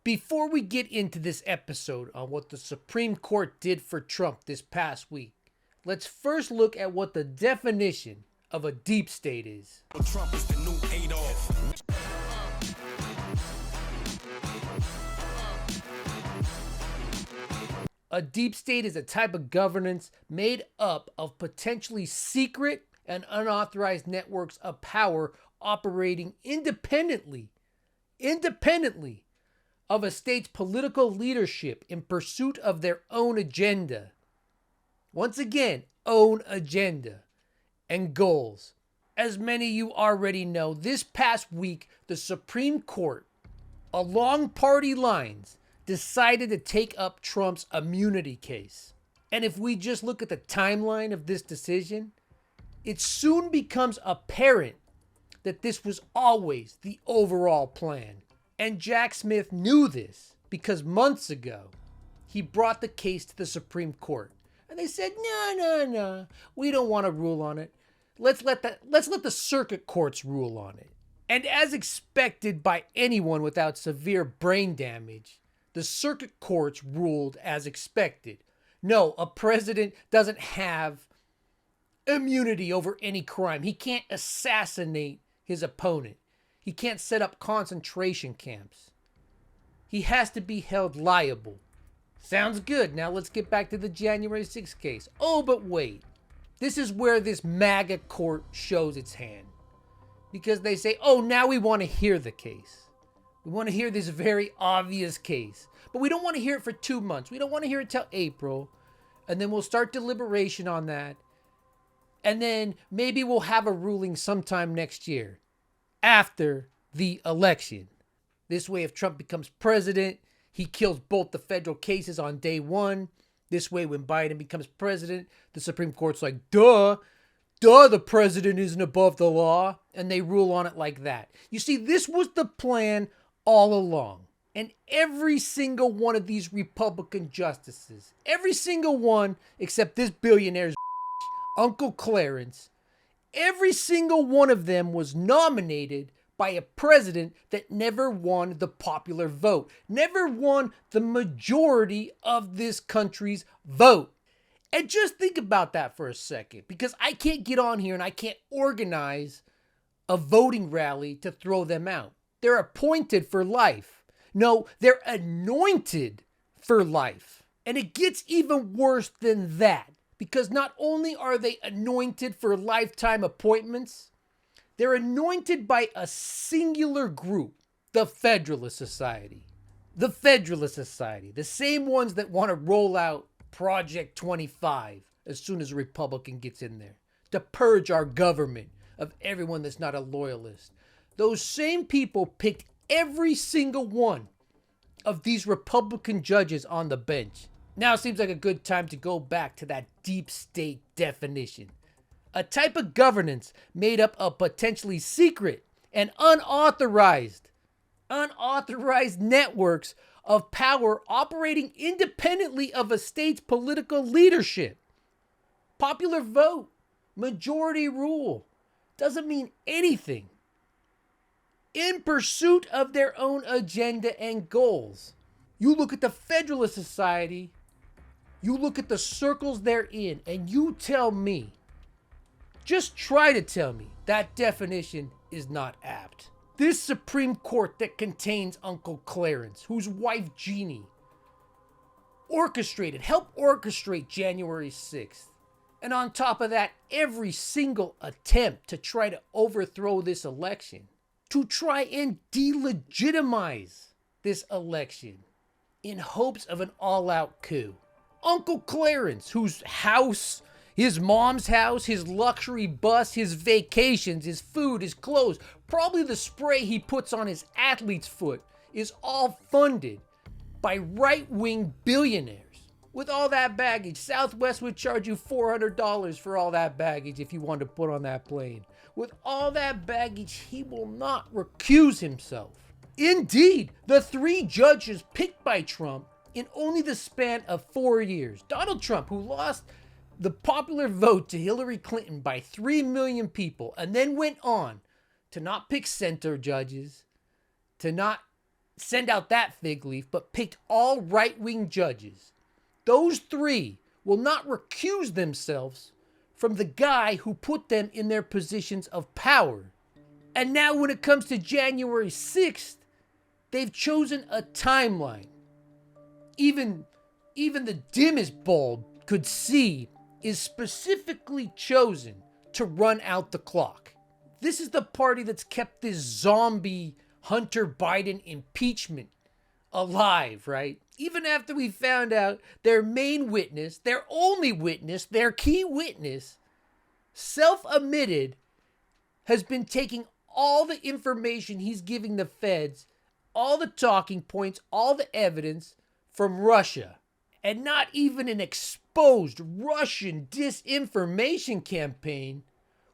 Before we get into this episode on what the Supreme Court did for Trump this past week, let's first look at what the definition of a deep state is. Trump is the new Adolf. A deep state is a type of governance made up of potentially secret and unauthorized networks of power operating independently of a state's political leadership in pursuit of their own agenda. Once again, own agenda and goals. As many of you already know, this past week, the Supreme Court, along party lines, decided to take up Trump's immunity case. And if we just look at the timeline of this decision, it soon becomes apparent that this was always the overall plan. And Jack Smith knew this because months ago, he brought the case to the Supreme Court. And they said, no, we don't want to rule on it. Let's let the circuit courts rule on it. And as expected by anyone without severe brain damage, the circuit courts ruled as expected. No, a president doesn't have immunity over any crime. He can't assassinate his opponent. He can't set up concentration camps. He has to be held liable. Sounds good. Now let's get back to the January 6th case. Oh, but wait. This is where this MAGA court shows its hand. Because they say, oh, now we want to hear the case. We want to hear this very obvious case. But we don't want to hear it for 2 months. We don't want to hear it till April. And then we'll start deliberation on that. And then maybe we'll have a ruling sometime next year after the election. This way, if Trump becomes president, he kills both the federal cases on day one. This way, when Biden becomes president, the Supreme Court's like, duh, the president isn't above the law. And they rule on it like that. You see, this was the plan all along. And every single one of these Republican justices, every single one except this billionaire's Uncle Clarence, every single one of them was nominated by a president that never won the popular vote, never won the majority of this country's vote. And just think about that for a second, because I can't get on here and I can't organize a voting rally to throw them out. They're appointed for life. No, they're anointed for life. And it gets even worse than that, because not only are they anointed for lifetime appointments, they're anointed by a singular group, the Federalist Society. The Federalist Society, the same ones that want to roll out Project 25 as soon as a Republican gets in there, to purge our government of everyone that's not a loyalist. Those same people picked every single one of these Republican judges on the bench. Now seems like a good time to go back to that deep state definition. A type of governance made up of potentially secret and unauthorized networks of power operating independently of a state's political leadership. Popular vote, majority rule, doesn't mean anything. In pursuit of their own agenda and goals. You look at the Federalist Society, you look at the circles they're in, and you tell me, just try to tell me, that definition is not apt. This Supreme Court that contains Uncle Clarence, whose wife Jeannie helped orchestrate January 6th. And on top of that, every single attempt to try to overthrow this election, to try and delegitimize this election in hopes of an all-out coup. Uncle Clarence, whose house, his mom's house, his luxury bus, his vacations, his food, his clothes, probably the spray he puts on his athlete's foot, is all funded by right-wing billionaires. With all that baggage, Southwest would charge you $400 for all that baggage if you wanted to put on that plane. With all that baggage, he will not recuse himself. Indeed, the 3 judges picked by Trump in only the span of 4 years. Donald Trump, who lost the popular vote to Hillary Clinton by 3 million people, and then went on to not pick center judges, to not send out that fig leaf, but picked all right-wing judges. Those three will not recuse themselves from the guy who put them in their positions of power. And now when it comes to January 6th, they've chosen a timeline. Even the dimmest bulb could see is specifically chosen to run out the clock. This is the party that's kept this zombie Hunter Biden impeachment alive, right? Even after we found out their main witness, their only witness, their key witness, self-admitted, has been taking all the information he's giving the feds, all the talking points, all the evidence from Russia. And not even an exposed Russian disinformation campaign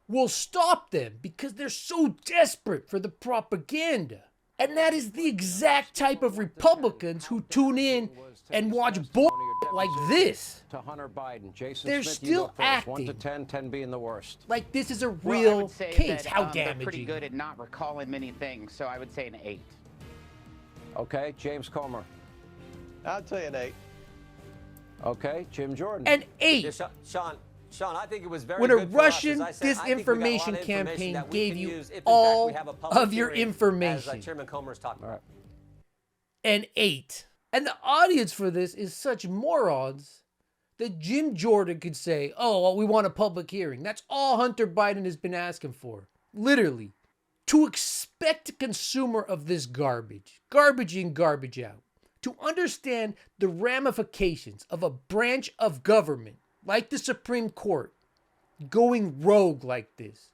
will stop them because they're so desperate for the propaganda. And that is the exact type of Republicans who tune in and watch bull like this. To Hunter Biden. Jason They're Smith, still you go first. acting 1 to 10, 10 being the worst. like this is a Well, I real would say case. that, How they're damaging. pretty good at not recalling many things, so I would say an 8. Okay, James Comer. I'll tell you an 8. Okay, Jim Jordan. An 8. Yeah, Sean, I think it was very When a good for us. Russian As I said, I think we got a lot disinformation of information campaign that we gave can you use if, in fact, all we have a public of your hearing, information. As Chairman Comer is talking about. An 8. And the audience for this is such morons that Jim Jordan could say, oh, well, we want a public hearing. That's all Hunter Biden has been asking for. Literally. To expect a consumer of this garbage in, garbage out, to understand the ramifications of a branch of government like the Supreme Court going rogue like this,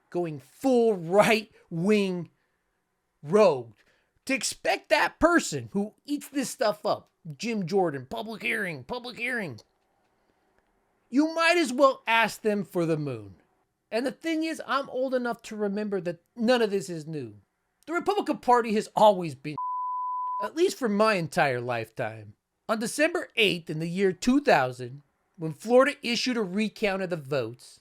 going full right-wing rogue, to expect that person who eats this stuff up, Jim Jordan, public hearing, you might as well ask them for the moon. And the thing is, I'm old enough to remember that none of this is new. The Republican Party has always been at least for my entire lifetime. On December 8th in the year 2000, when Florida issued a recount of the votes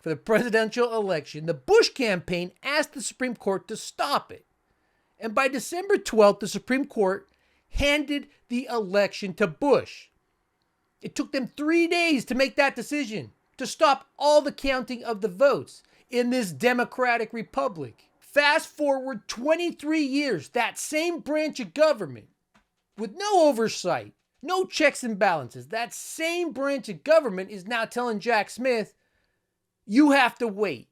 for the presidential election, the Bush campaign asked the Supreme Court to stop it. And by December 12th, the Supreme Court handed the election to Bush. It took them 3 days to make that decision, to stop all the counting of the votes in this democratic republic. Fast forward 23 years, that same branch of government, with no oversight, no checks and balances, that same branch of government is now telling Jack Smith, you have to wait.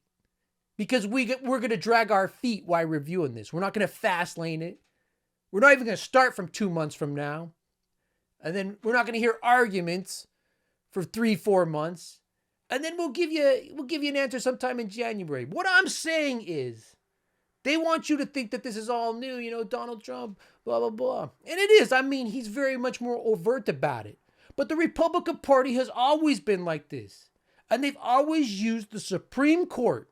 Because we're going to drag our feet while reviewing this. We're not going to fast lane it. We're not even going to start from 2 months from now. And then we're not going to hear arguments for 3-4 months. And then we'll give you an answer sometime in January. What I'm saying is, they want you to think that this is all new, Donald Trump, blah, blah, blah. And it is. I mean, he's very much more overt about it. But the Republican Party has always been like this. And they've always used the Supreme Court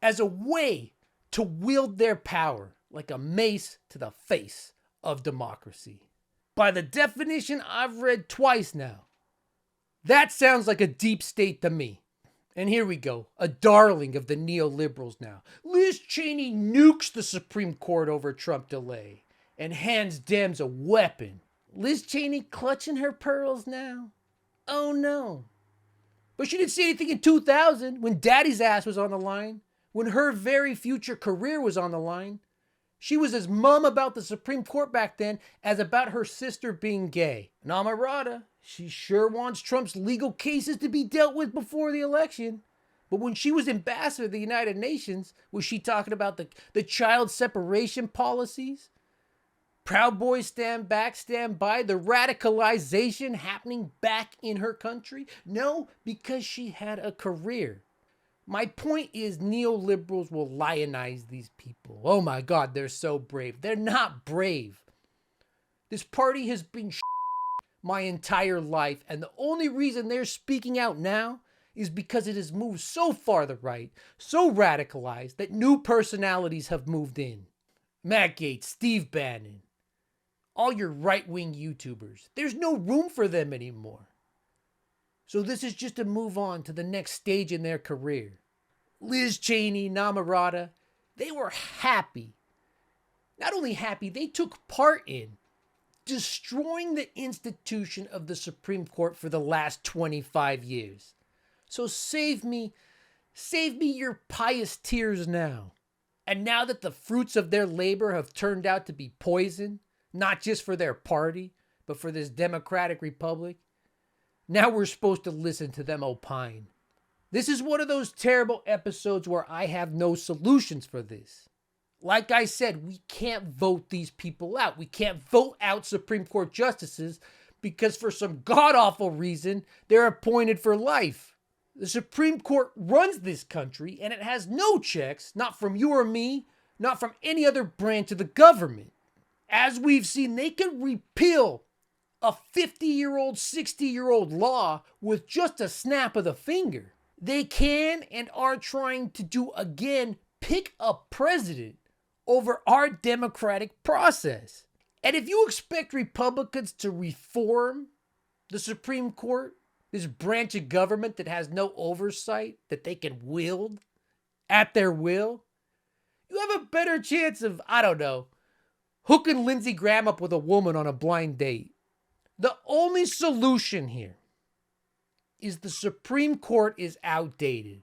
as a way to wield their power like a mace to the face of democracy. By the definition I've read twice now, that sounds like a deep state to me. And here we go, a darling of the neoliberals now. Liz Cheney nukes the Supreme Court over Trump delay and hands Dems a weapon. Liz Cheney clutching her pearls now? Oh no. But she didn't say anything in 2000 when Daddy's ass was on the line. When her very future career was on the line. She was as mum about the Supreme Court back then as about her sister being gay. Namarada, she sure wants Trump's legal cases to be dealt with before the election. But when she was ambassador to the United Nations, was she talking about the child separation policies? Proud Boys stand back, stand by, the radicalization happening back in her country? No, because she had a career. My point is neoliberals will lionize these people. Oh my God, they're so brave. They're not brave. This party has been my entire life, and the only reason they're speaking out now is because it has moved so far the right, so radicalized, that new personalities have moved in. Matt Gaetz, Steve Bannon, all your right-wing YouTubers. There's no room for them anymore. So this is just a move on to the next stage in their career. Liz Cheney, Namarada, they were happy not only happy, they took part in destroying the institution of the Supreme Court for the last 25 years. So save me your pious tears now. And now that the fruits of their labor have turned out to be poison, not just for their party, but for this democratic republic, now we're supposed to listen to them opine. This is one of those terrible episodes where I have no solutions for this. Like I said, we can't vote these people out. We can't vote out Supreme Court justices because for some god-awful reason, they're appointed for life. The Supreme Court runs this country, and it has no checks, not from you or me, not from any other branch of the government. As we've seen, they can repeal a 50-year-old, 60-year-old law with just a snap of the finger. They can and are trying to do again, pick a president over our democratic process. And if you expect Republicans to reform the Supreme Court, this branch of government that has no oversight, that they can wield at their will, you have a better chance of, I don't know, hooking Lindsey Graham up with a woman on a blind date. The only solution here is the Supreme Court is outdated.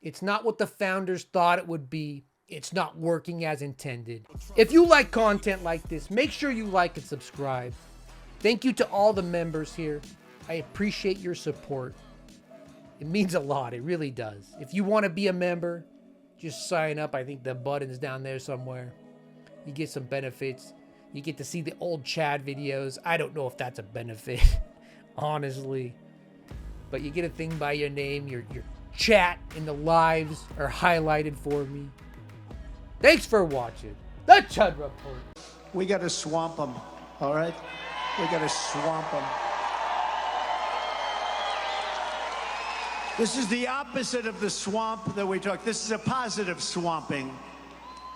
It's not what the founders thought it would be. It's not working as intended. If you like content like this, make sure you like and subscribe. Thank you to all the members here. I appreciate your support. It means a lot. It really does. If you want to be a member, just sign up. I think the button's down there somewhere. You get some benefits. You get to see the old Chad videos. I don't know if that's a benefit, honestly. But you get a thing by your name. Your chat and the lives are highlighted for me. Thanks for watching the Chud Report. We got to swamp them, all right? We got to swamp them. This is the opposite of the swamp that we talk. This is a positive swamping.